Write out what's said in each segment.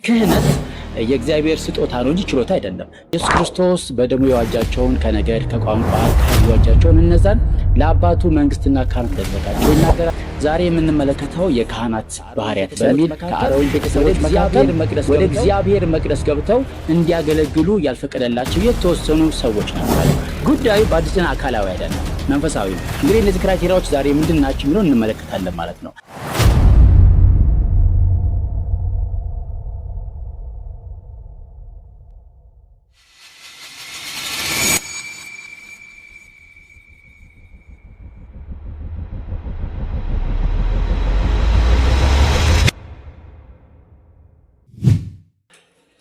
ክህነት የእግዚአብሔር ስጦታ ነው እንጂ ችሎታ አይደለም። ኢየሱስ ክርስቶስ በደሙ የዋጃቸውን ከነገድ ከቋንቋ የዋጃቸውን እነዛን ለአባቱ መንግስትና ካህናት አደረጋቸው ይናገራል። ዛሬ የምንመለከተው የካህናት ባህሪያት በሚል ከአሮን ቤተሰቦች መካከል ወደ እግዚአብሔር መቅደስ ገብተው እንዲያገለግሉ ያልፈቀደላቸው የተወሰኑ ሰዎች ናቸው። ጉዳዩ በአዲስና አካላዊ አይደለም፣ መንፈሳዊ ነው። እንግዲህ እነዚህ ክራይቴሪያዎች ዛሬ ምንድን ናቸው የሚለውን እንመለከታለን ማለት ነው።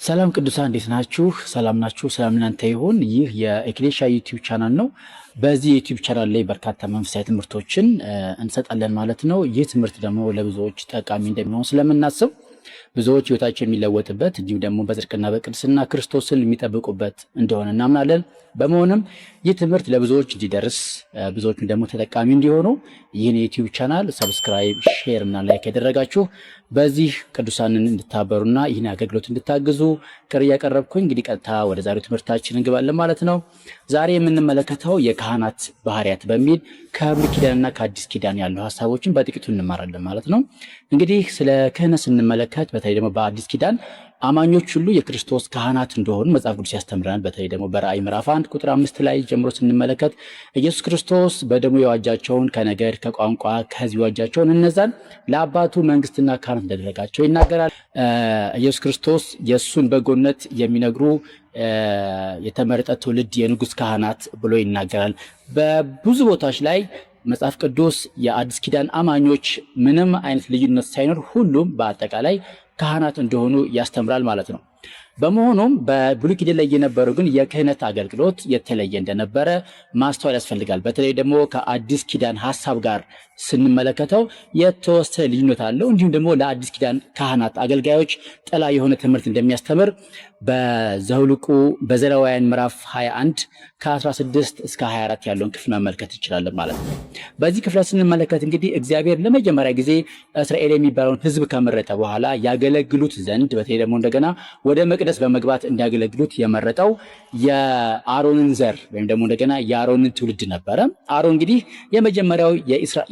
ሰላም ቅዱሳን እንዴት ናችሁ? ሰላም ናችሁ? ሰላም እናንተ ይሁን። ይህ የኤክሌሻ ዩቲዩብ ቻናል ነው። በዚህ ዩቲዩብ ቻናል ላይ በርካታ መንፈሳዊ ትምህርቶችን እንሰጣለን ማለት ነው። ይህ ትምህርት ደግሞ ለብዙዎች ጠቃሚ እንደሚሆን ስለምናስብ ብዙዎች ህይወታቸው የሚለወጥበት እንዲሁም ደግሞ በጽድቅና በቅድስና ክርስቶስን የሚጠብቁበት እንደሆነ እናምናለን። በመሆኑም ይህ ትምህርት ለብዙዎች እንዲደርስ ብዙዎችም ደግሞ ተጠቃሚ እንዲሆኑ ይህን የዩቲዩብ ቻናል ሰብስክራይብ፣ ሼር እና ላይክ ያደረጋችሁ በዚህ ቅዱሳንን እንድታበሩና ይህን አገልግሎት እንድታግዙ ጥሪ ያቀረብኩኝ። እንግዲህ ቀጥታ ወደ ዛሬው ትምህርታችን እንገባለን ማለት ነው። ዛሬ የምንመለከተው የካህናት ባህሪያት በሚል ከብሉይ ኪዳንና ከአዲስ ኪዳን ያሉ ሀሳቦችን በጥቂቱ እንማራለን ማለት ነው። እንግዲህ ስለ ክህነት ስንመለከት በተለይ ደግሞ በአዲስ ኪዳን አማኞች ሁሉ የክርስቶስ ካህናት እንደሆኑ መጽሐፍ ቅዱስ ያስተምረናል። በተለይ ደግሞ በራእይ ምዕራፍ 1 ቁጥር 5 ላይ ጀምሮ ስንመለከት ኢየሱስ ክርስቶስ በደሙ የዋጃቸውን ከነገድ ከቋንቋ ከሕዝብ የዋጃቸውን እነዛን ለአባቱ መንግስትና ካህናት እንዳደረጋቸው ይናገራል። ኢየሱስ ክርስቶስ የእሱን በጎነት የሚነግሩ የተመረጠ ትውልድ የንጉሥ ካህናት ብሎ ይናገራል። በብዙ ቦታዎች ላይ መጽሐፍ ቅዱስ የአዲስ ኪዳን አማኞች ምንም አይነት ልዩነት ሳይኖር ሁሉም በአጠቃላይ ካህናት እንደሆኑ ያስተምራል ማለት ነው። በመሆኑም በብሉይ ኪዳን ላይ የነበረው ግን የክህነት አገልግሎት የተለየ እንደነበረ ማስተዋል ያስፈልጋል። በተለይ ደግሞ ከአዲስ ኪዳን ሐሳብ ጋር ስንመለከተው የተወሰነ ልዩነት አለው። እንዲሁም ደግሞ ለአዲስ ኪዳን ካህናት አገልጋዮች ጥላ የሆነ ትምህርት እንደሚያስተምር በዘኍልቍ በዘሌዋውያን ምዕራፍ 21 ከ16 እስከ 24 ያለውን ክፍል መመልከት እንችላለን ማለት ነው። በዚህ ክፍል ስንመለከት እንግዲህ እግዚአብሔር ለመጀመሪያ ጊዜ እስራኤል የሚባለውን ሕዝብ ከመረጠ በኋላ ያገለግሉት ዘንድ በተለይ ደግሞ እንደገና ወደ መቅደስ በመግባት እንዲያገለግሉት የመረጠው የአሮንን ዘር ወይም ደግሞ እንደገና የአሮንን ትውልድ ነበረ። አሮን እንግዲህ የመጀመሪያው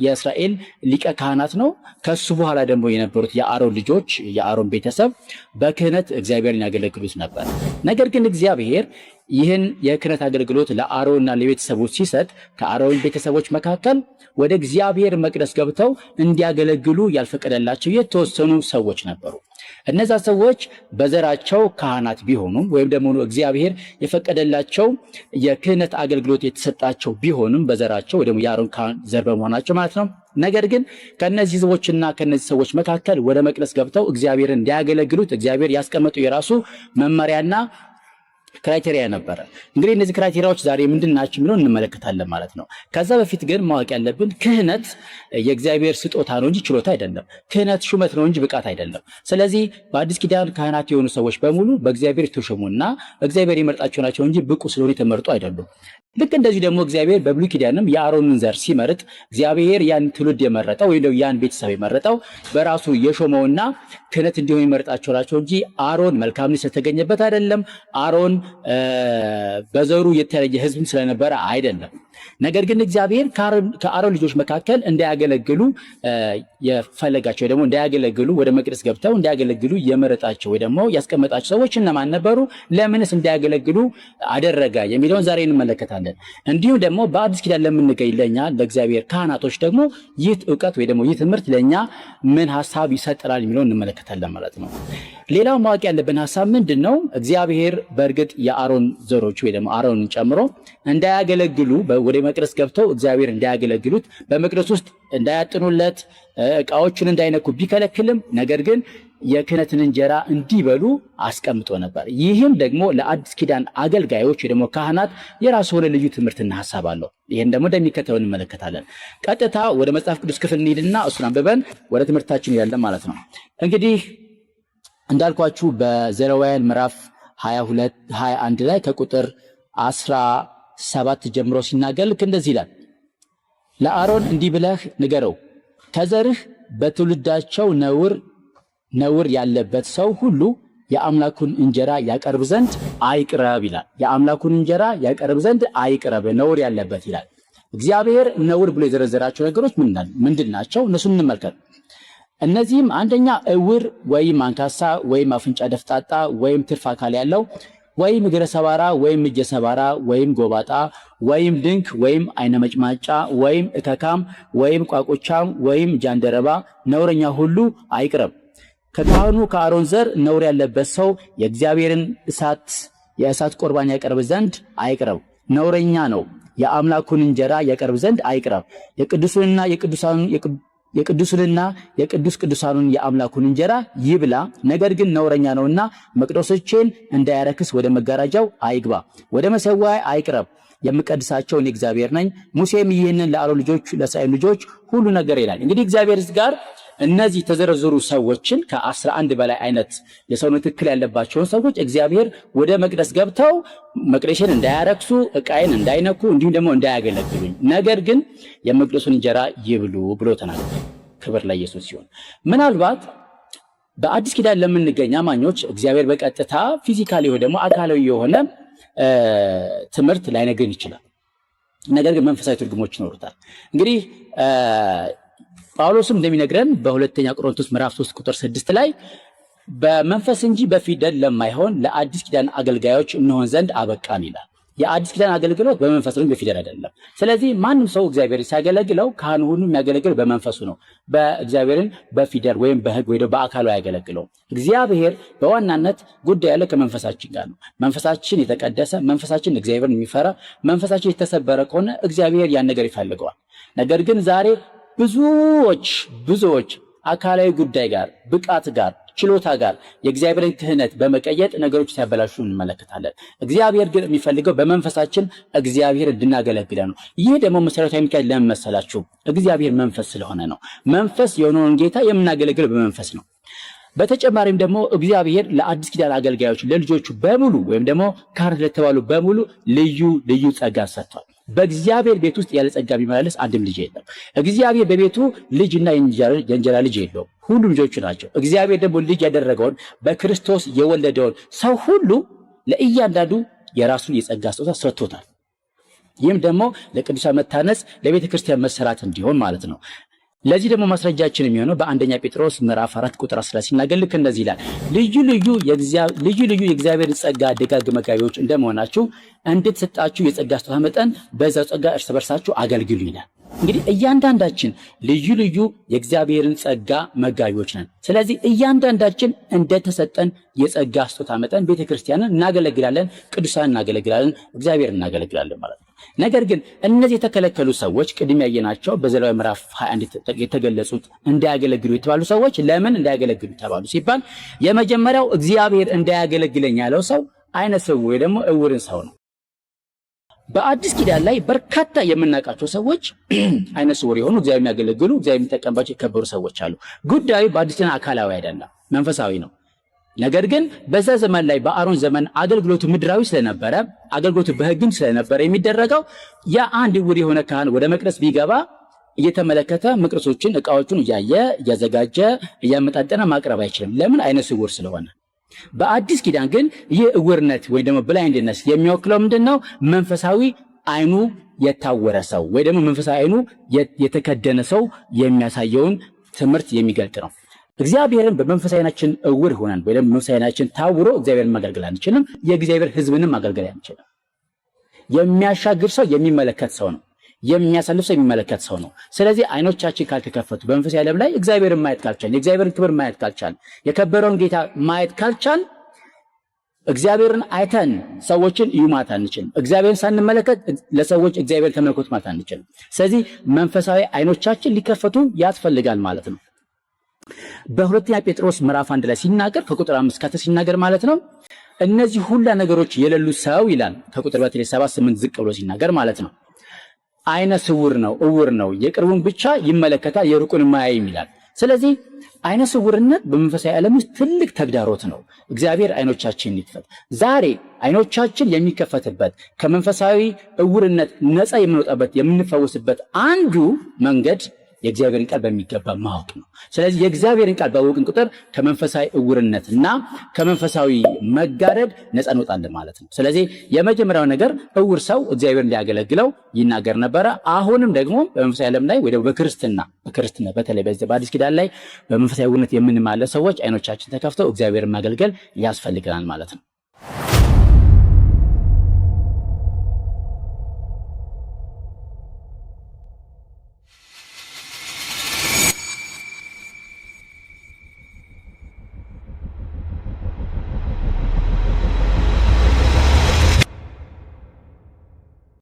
የእስራኤል ሊቀ ካህናት ነው። ከሱ በኋላ ደግሞ የነበሩት የአሮን ልጆች የአሮን ቤተሰብ በክህነት እግዚአብሔርን ያገለግሉት ነበር። ነገር ግን እግዚአብሔር ይህን የክህነት አገልግሎት ለአሮንና ለቤተሰቡ ሲሰጥ ከአሮን ቤተሰቦች መካከል ወደ እግዚአብሔር መቅደስ ገብተው እንዲያገለግሉ ያልፈቀደላቸው የተወሰኑ ሰዎች ነበሩ። እነዛ ሰዎች በዘራቸው ካህናት ቢሆኑም ወይም ደግሞ እግዚአብሔር የፈቀደላቸው የክህነት አገልግሎት የተሰጣቸው ቢሆኑም በዘራቸው ወይ ደግሞ የአሮን ካህን ዘር በመሆናቸው ማለት ነው። ነገር ግን ከነዚህ ህዝቦችና ከነዚህ ሰዎች መካከል ወደ መቅደስ ገብተው እግዚአብሔርን እንዲያገለግሉት እግዚአብሔር ያስቀመጠው የራሱ መመሪያና ክራይቴሪያ ነበረ። እንግዲህ እነዚህ ክራይቴሪያዎች ዛሬ ምንድን ናቸው የሚለውን እንመለከታለን ማለት ነው። ከዛ በፊት ግን ማወቅ ያለብን ክህነት የእግዚአብሔር ስጦታ ነው እንጂ ችሎታ አይደለም። ክህነት ሹመት ነው እንጂ ብቃት አይደለም። ስለዚህ በአዲስ ኪዳን ካህናት የሆኑ ሰዎች በሙሉ በእግዚአብሔር የተሾሙና እግዚአብሔር የመረጣቸው ናቸው እንጂ ብቁ ስለሆነ የተመረጡ አይደሉም። ልክ እንደዚህ ደግሞ እግዚአብሔር በብሉይ ኪዳንም የአሮንን ዘር ሲመርጥ እግዚአብሔር ያን ትውልድ የመረጠው ወይም ያን ቤተሰብ የመረጠው በራሱ የሾመውና ክህነት እንዲሆን የመረጣቸው ናቸው እንጂ አሮን መልካምነት ስለተገኘበት አይደለም። አሮን በዘሩ የተለየ ህዝብ ስለነበረ አይደለም። ነገር ግን እግዚአብሔር ከአሮን ልጆች መካከል እንዳያገለግሉ የፈለጋቸው ወይ ደግሞ እንዳያገለግሉ ወደ መቅደስ ገብተው እንዳያገለግሉ የመረጣቸው ወይ ደግሞ ያስቀመጣቸው ሰዎች እነማን ነበሩ? ለምንስ እንዳያገለግሉ አደረገ የሚለውን ዛሬ እንመለከታለን። እንዲሁም ደግሞ በአዲስ ኪዳን ለምንገኝ ለኛ ለእግዚአብሔር ካህናቶች ደግሞ ይህ እውቀት ወይ ደግሞ ይህ ትምህርት ለኛ ምን ሐሳብ ይሰጠናል የሚለውን እንመለከታለን ማለት ነው። ሌላው ማወቅ ያለብን ሐሳብ ምንድነው? እግዚአብሔር በእርግጥ የአሮን ዘሮች ወይ ደግሞ አሮንን ጨምሮ እንዳያገለግሉ ወደ መቅደስ ገብተው እግዚአብሔር እንዳያገለግሉት በመቅደስ ውስጥ እንዳያጥኑለት ዕቃዎችን እንዳይነኩ ቢከለክልም ነገር ግን የክህነትን እንጀራ እንዲበሉ አስቀምጦ ነበር። ይህም ደግሞ ለአዲስ ኪዳን አገልጋዮች ወይ ደግሞ ካህናት የራሱ የሆነ ልዩ ትምህርትና ሐሳብ አለው። ይህን ደግሞ እንደሚከተለው እንመለከታለን። ቀጥታ ወደ መጽሐፍ ቅዱስ ክፍል እንሂድና እሱን አንብበን ወደ ትምህርታችን ያለን ማለት ነው። እንግዲህ እንዳልኳችሁ በዘሌዋውያን ምዕራፍ 21 ላይ ከቁጥር 17 ጀምሮ ሲናገር ልክ እንደዚህ ይላል። ለአሮን እንዲህ ብለህ ንገረው፣ ከዘርህ በትውልዳቸው ነውር ያለበት ሰው ሁሉ የአምላኩን እንጀራ ያቀርብ ዘንድ አይቅረብ ይላል። የአምላኩን እንጀራ ያቀርብ ዘንድ አይቅረብ፣ ነውር ያለበት ይላል። እግዚአብሔር ነውር ብሎ የዘረዘራቸው ነገሮች ምንድን ናቸው? እነሱን እንመልከት። እነዚህም አንደኛ እውር ወይም አንካሳ ወይም አፍንጫ ደፍጣጣ ወይም ትርፍ አካል ያለው ወይም እግረ ሰባራ ወይም እጀ ሰባራ ወይም ጎባጣ ወይም ድንክ ወይም አይነ መጭማጫ ወይም እከካም ወይም ቋቁቻም ወይም ጃንደረባ ነውረኛ ሁሉ አይቅረብ። ከካህኑ ከአሮን ዘር ነውር ያለበት ሰው የእግዚአብሔርን የእሳት ቁርባን ያቀርብ ዘንድ አይቅረብ፣ ነውረኛ ነው። የአምላኩን እንጀራ ያቀርብ ዘንድ አይቅረብ። የቅዱሱንና የቅዱስ ቅዱሳኑን የአምላኩን እንጀራ ይብላ። ነገር ግን ነውረኛ ነውና መቅደሶቼን እንዳያረክስ ወደ መጋረጃው አይግባ፣ ወደ መሠዊያዬ አይቅረብ። የምቀድሳቸው እኔ እግዚአብሔር ነኝ። ሙሴም ይህንን ለአሮን ልጆች ለእስራኤል ልጆች ሁሉ ነገር ይላል። እንግዲህ እግዚአብሔር ጋር እነዚህ ተዘረዘሩ ሰዎችን ከ11 በላይ አይነት የሰውነት እክል ያለባቸውን ሰዎች እግዚአብሔር ወደ መቅደስ ገብተው መቅደሴን እንዳያረክሱ ዕቃዬን እንዳይነኩ እንዲሁም ደግሞ እንዳያገለግሉኝ ነገር ግን የመቅደሱን እንጀራ ይብሉ ብሎ ተናገረ። ክብር ለኢየሱስ ሲሆን ምናልባት በአዲስ ኪዳን ለምንገኝ አማኞች እግዚአብሔር በቀጥታ ፊዚካሊ ወይ ደግሞ አካላዊ የሆነ ትምህርት ላይነግረን ይችላል። ነገር ግን መንፈሳዊ ትርጉሞች ይኖሩታል። እንግዲህ ጳውሎስም እንደሚነግረን በሁለተኛ ቆሮንቶስ ምዕራፍ 3 ቁጥር 6 ላይ በመንፈስ እንጂ በፊደል ለማይሆን ለአዲስ ኪዳን አገልጋዮች እንሆን ዘንድ አበቃን ይላል። የአዲስ ኪዳን አገልግሎት በመንፈስ ነው፣ በፊደል አይደለም። ስለዚህ ማንም ሰው እግዚአብሔር ሲያገለግለው ካህኑ ሁሉ የሚያገለግለው በመንፈሱ ነው። በእግዚአብሔርን በፊደል ወይም በሕግ ወይ በአካሉ ያገለግለው። እግዚአብሔር በዋናነት ጉዳይ ያለው ከመንፈሳችን ጋር ነው። መንፈሳችን የተቀደሰ፣ መንፈሳችን እግዚአብሔርን የሚፈራ፣ መንፈሳችን የተሰበረ ከሆነ እግዚአብሔር ያን ነገር ይፈልገዋል። ነገር ግን ዛሬ ብዙዎች አካላዊ ጉዳይ ጋር፣ ብቃት ጋር፣ ችሎታ ጋር የእግዚአብሔርን ክህነት በመቀየጥ ነገሮች ሲያበላሹ እንመለከታለን። እግዚአብሔር ግን የሚፈልገው በመንፈሳችን እግዚአብሔር እንድናገለግለ ነው። ይህ ደግሞ መሰረታዊ ምክንያት ለምን መሰላችሁ? እግዚአብሔር መንፈስ ስለሆነ ነው። መንፈስ የሆነውን ጌታ የምናገለግለው በመንፈስ ነው። በተጨማሪም ደግሞ እግዚአብሔር ለአዲስ ኪዳን አገልጋዮች ለልጆቹ በሙሉ ወይም ደግሞ ካህናት ለተባሉ በሙሉ ልዩ ጸጋ ሰጥቷል። በእግዚአብሔር ቤት ውስጥ ያለ ጸጋ ቢመላለስ አንድም ልጅ የለም። እግዚአብሔር በቤቱ ልጅና የእንጀራ ልጅ የለውም፣ ሁሉም ልጆቹ ናቸው። እግዚአብሔር ደግሞ ልጅ ያደረገውን በክርስቶስ የወለደውን ሰው ሁሉ ለእያንዳንዱ የራሱን የጸጋ ስጦታ ሰጥቶታል። ይህም ደግሞ ለቅዱሳን መታነጽ፣ ለቤተ ክርስቲያን መሰራት እንዲሆን ማለት ነው። ለዚህ ደግሞ ማስረጃችን የሚሆነው በአንደኛ ጴጥሮስ ምዕራፍ 4 ቁጥር 10 ሲናገር ልክ እንደዚህ ይላል፣ ልዩ ልዩ የእግዚአብሔር ጸጋ ደጋግ መጋቢዎች እንደመሆናችሁ እንድትሰጣችሁ የጸጋ ስጦታ መጠን በዛው ጸጋ እርስ በርሳችሁ አገልግሉ ይላል። እንግዲህ እያንዳንዳችን ልዩ የእግዚአብሔርን ጸጋ መጋቢዎች ነን። ስለዚህ እያንዳንዳችን እንደተሰጠን የጸጋ ስጦታ መጠን ቤተክርስቲያንን እናገለግላለን፣ ቅዱሳን እናገለግላለን፣ እግዚአብሔር እናገለግላለን ማለት ነው። ነገር ግን እነዚህ የተከለከሉ ሰዎች ቅድም ያየናቸው በዘሌዋውያን ምዕራፍ 21 የተገለጹት እንዳያገለግሉ የተባሉ ሰዎች ለምን እንዳያገለግሉ ተባሉ ሲባል የመጀመሪያው እግዚአብሔር እንዳያገለግለኝ ያለው ሰው አይነ ስውር ወይ ደግሞ እውርን ሰው ነው። በአዲስ ኪዳን ላይ በርካታ የምናውቃቸው ሰዎች አይነ ስውር የሆኑ እግዚአብሔር የሚያገለግሉ እግዚአብሔር የሚጠቀምባቸው የከበሩ ሰዎች አሉ። ጉዳዩ በአዲስ ኪዳን አካላዊ አይደለም፣ መንፈሳዊ ነው። ነገር ግን በዛ ዘመን ላይ በአሮን ዘመን አገልግሎቱ ምድራዊ ስለነበረ አገልግሎቱ በሕግም ስለነበረ የሚደረገው የአንድ ዕውር የሆነ ካህን ወደ መቅደስ ቢገባ እየተመለከተ መቅደሶችን ዕቃዎቹን እያየ እያዘጋጀ እያመጣጠነ ማቅረብ አይችልም። ለምን? አይነ ስውር ስለሆነ። በአዲስ ኪዳን ግን ይህ ዕውርነት ወይ ደግሞ ብላይንድነስ የሚወክለው ምንድነው? መንፈሳዊ አይኑ የታወረ ሰው ወይ ደግሞ መንፈሳዊ አይኑ የተከደነ ሰው የሚያሳየውን ትምህርት የሚገልጥ ነው። እግዚአብሔርን በመንፈሳዊ ዓይናችን ዕውር ሆነን ወይ ደግሞ መንፈሳዊ ዓይናችን ታውሮ እግዚአብሔርን ማገልገል አንችልም። የእግዚአብሔር ሕዝብንም ማገልገል አንችልም። የሚያሻግር ሰው የሚመለከት ሰው ነው። የሚያሳልፍ ሰው የሚመለከት ሰው ነው። ስለዚህ ዓይኖቻችን ካልተከፈቱ በመንፈሳዊ ዓለም ላይ እግዚአብሔርን ማየት ካልቻል፣ የእግዚአብሔርን ክብር ማየት ካልቻል፣ የከበረውን ጌታ ማየት ካልቻል፣ እግዚአብሔርን አይተን ሰዎችን እዩ ማለት አንችልም። እግዚአብሔርን ሳንመለከት ለሰዎች እግዚአብሔር ተመልኮት ማለት አንችልም። ስለዚህ መንፈሳዊ ዓይኖቻችን ሊከፈቱ ያስፈልጋል ማለት ነው። በሁለተኛ ጴጥሮስ ምዕራፍ 1 ላይ ሲናገር ከቁጥር 5 ከተ ሲናገር ማለት ነው እነዚህ ሁላ ነገሮች የሌሉ ሰው ይላል። ከቁጥር 7-8 ዝቅ ብሎ ሲናገር ማለት ነው አይነ ስውር ነው፣ ዕውር ነው፣ የቅርቡን ብቻ ይመለከታል የሩቁን ማያይም ይላል። ስለዚህ አይነ ስውርነት በመንፈሳዊ ዓለም ውስጥ ትልቅ ተግዳሮት ነው። እግዚአብሔር አይኖቻችንን ይክፈት። ዛሬ አይኖቻችን የሚከፈትበት ከመንፈሳዊ ዕውርነት ነፃ የምንወጣበት የምንፈወስበት አንዱ መንገድ የእግዚአብሔርን ቃል በሚገባ ማወቅ ነው። ስለዚህ የእግዚአብሔርን ቃል ባወቅን ቁጥር ከመንፈሳዊ እውርነትና ከመንፈሳዊ መጋረድ ነፃ እንወጣለን ማለት ነው። ስለዚህ የመጀመሪያው ነገር እውር ሰው እግዚአብሔርን ሊያገለግለው ይናገር ነበረ። አሁንም ደግሞ በመንፈሳዊ ዓለም ላይ ወይ በክርስትና በተለይ በዚህ በአዲስ ኪዳን ላይ በመንፈሳዊ እውርነት የምንማለ ሰዎች አይኖቻችን ተከፍተው እግዚአብሔርን ማገልገል ያስፈልገናል ማለት ነው።